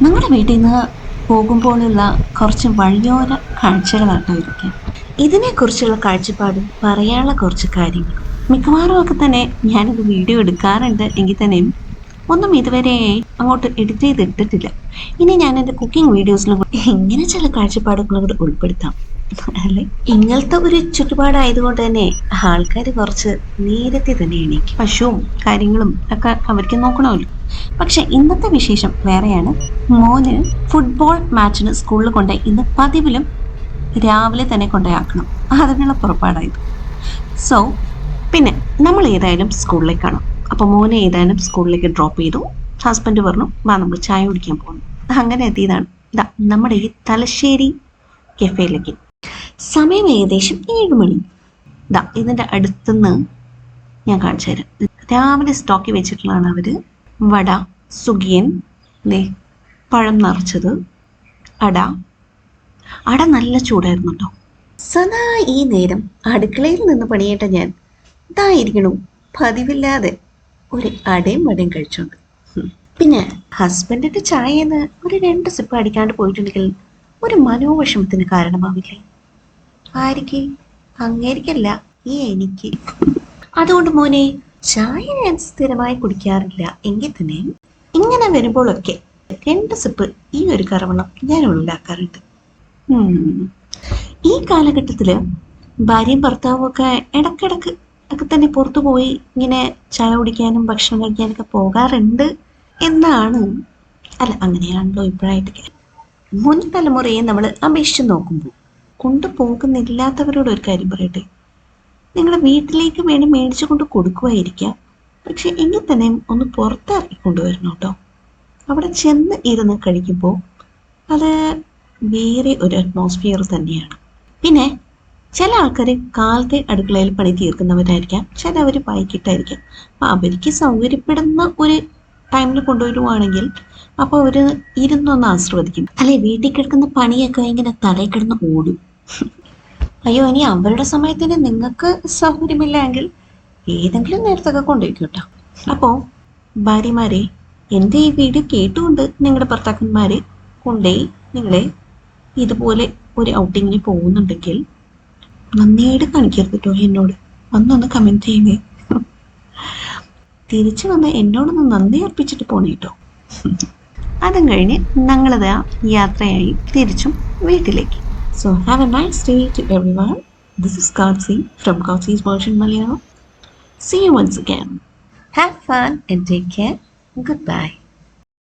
നമ്മുടെ വീട്ടിൽ നിന്ന് പോകുമ്പോഴുള്ള കുറച്ച് വഴിയോര കാഴ്ചകളാട്ടോ ഇതൊക്കെ. ഇതിനെക്കുറിച്ചുള്ള കാഴ്ചപ്പാടും പറയാനുള്ള കുറച്ച് കാര്യങ്ങളും മിക്കവാറും ഒക്കെ തന്നെ ഞാനൊരു വീഡിയോ എടുക്കാറുണ്ട് എങ്കിൽ തന്നെയും ഒന്നും ഇതുവരെ അങ്ങോട്ട് എഡിറ്റ് ചെയ്തിട്ടിട്ടില്ല. ഇനി ഞാൻ എൻ്റെ കുക്കിംഗ് വീഡിയോസിലും എങ്ങനെ ചില കാഴ്ചപ്പാടുകളും കൂടെ ഉൾപ്പെടുത്താം. അല്ലെ, ഇങ്ങനത്തെ ഒരു ചുറ്റുപാടായതുകൊണ്ട് തന്നെ ആൾക്കാർ കുറച്ച് നേരത്തെ തന്നെ എണീക്കും. പശുവും കാര്യങ്ങളും ഒക്കെ അവർക്ക് നോക്കണമല്ലോ. പക്ഷെ ഇന്നത്തെ വിശേഷം വേറെയാണ്. മോന് ഫുട്ബോൾ മാച്ചിന് സ്കൂളിൽ കൊണ്ട് ഇന്ന് പതിവിലും രാവിലെ തന്നെ കൊണ്ടുപോയാക്കണം. അതിനുള്ള പുറപ്പാടായത്. സോ പിന്നെ നമ്മൾ ഏതായാലും സ്കൂളിലേക്കാണ്. അപ്പോൾ മോനെ ഏതായാലും സ്കൂളിലേക്ക് ഡ്രോപ്പ് ചെയ്തു. ഹസ്ബൻഡ് പറഞ്ഞു വാ നമ്മൾ ചായ കുടിക്കാൻ പോകുന്നു. അങ്ങനെ എത്തിയതാണ് ഇതാ നമ്മുടെ ഈ തലശ്ശേരി കഫേയിലേക്ക്. സമയം ഏകദേശം 7 മണി. ഇതാ ഇതിൻ്റെ അടുത്തുനിന്ന് ഞാൻ കാണിച്ചു തരാം. രാവിലെ സ്റ്റോക്കി വെച്ചിട്ടുള്ളതാണ് അവര്. വട, സുഗിയൻ, പഴം നിറച്ചത്, അട നല്ല ചൂടായിരുന്നു കേട്ടോ. സദാ ഈ നേരം അടുക്കളയിൽ നിന്ന് പണിയേട്ട ഞാൻ ഇതായിരിക്കണു പതിവില്ലാതെ ഒരു അടയും വടയും കഴിച്ചോണ്ട്. പിന്നെ ഹസ്ബൻഡിന്റെ ചായന്ന് ഒരു 2 സിപ്പ് അടിക്കാണ്ട് പോയിട്ടുണ്ടെങ്കിൽ ഒരു മനോവിഷമത്തിന് കാരണമാവില്ലേ? ആർക്ക്? അങ്ങേരിക്കല്ല, ഈ എനിക്ക്. അതുകൊണ്ട് മോനെ ചായ ഞാൻ സ്ഥിരമായി കുടിക്കാറില്ല എങ്കിൽ തന്നെ ഇങ്ങനെ വരുമ്പോഴൊക്കെ 2 സിപ്പ് ഈ ഒരു കറവണം ഞാൻ ഉള്ളിലാക്കാറുണ്ട്. ഈ കാലഘട്ടത്തില് ഭാര്യയും ഭർത്താവും ഒക്കെ ഇടക്കിടക്ക് ഒക്കെ തന്നെ പുറത്തു പോയി ഇങ്ങനെ ചായ കുടിക്കാനും ഭക്ഷണം കഴിക്കാനൊക്കെ പോകാറുണ്ട് എന്നാണ്. അല്ല, അങ്ങനെയാണല്ലോ ഇപ്പോഴായിട്ടൊക്കെ. മുൻ തലമുറയെ നമ്മൾ അപേക്ഷിച്ച് നോക്കുമ്പോൾ കൊണ്ടുപോകുന്നില്ലാത്തവരോട് ഒരു കാര്യം പറയട്ടെ. നിങ്ങളുടെ വീട്ടിലേക്ക് വേണ്ടി മേടിച്ചു കൊണ്ട് കൊടുക്കുമായിരിക്കാം, പക്ഷെ എങ്കിൽ തന്നെ ഒന്ന് പുറത്തിറക്കി കൊണ്ടുവരണം കേട്ടോ. അവിടെ ചെന്ന് ഇരുന്ന് കഴിക്കുമ്പോൾ അത് വേറെ ഒരു അറ്റ്മോസ്ഫിയർ തന്നെയാണ്. പിന്നെ ചില ആൾക്കാർ കാലത്തെ അടുക്കളയിൽ പണി തീർക്കുന്നവരായിരിക്കാം, ചിലവർ വൈകിട്ടായിരിക്കാം. അപ്പം അവർക്ക് സൗകര്യപ്പെടുന്ന ഒരു ടൈമിൽ കൊണ്ടുവരുവാണെങ്കിൽ അപ്പോൾ അവർ ഇരുന്നൊന്ന് ആസ്വദിക്കും. അല്ലെ, വീട്ടിൽ കിടക്കുന്ന പണിയൊക്കെ ഇങ്ങനെ തലയിൽ കിടന്ന് ഓടും. അയ്യോ, ഇനി അവരുടെ സമയത്തിന് നിങ്ങൾക്ക് സൗകര്യമില്ല എങ്കിൽ ഏതെങ്കിലും നേരത്തൊക്കെ കൊണ്ടുപോയിക്കും കേട്ടോ. അപ്പോൾ ഭാര്യമാരെ, എൻ്റെ ഈ വീഡിയോ കേട്ടുകൊണ്ട് നിങ്ങളുടെ ഭർത്താക്കന്മാരെ കൊണ്ടുപോയി നിങ്ങളെ ഇതുപോലെ ഒരു ഔട്ടിങ്ങിന് പോകുന്നുണ്ടെങ്കിൽ നന്നായിട്ട് കാണിക്കരുത് കേട്ടോ. എന്നോട് വന്നൊന്ന് കമൻറ്റ് ചെയ്യുന്നേ. തിരിച്ചു വന്ന് എന്നോടൊന്ന് നന്ദി അർപ്പിച്ചിട്ട് പോണേ കേട്ടോ. അതും കഴിഞ്ഞ് ഞങ്ങളത് യാത്രയായി തിരിച്ചും വീട്ടിലേക്ക്. So have a nice day to everyone. This is Katsi from Katsi's Version Malayalam. See you once again. Have fun and take care. Goodbye.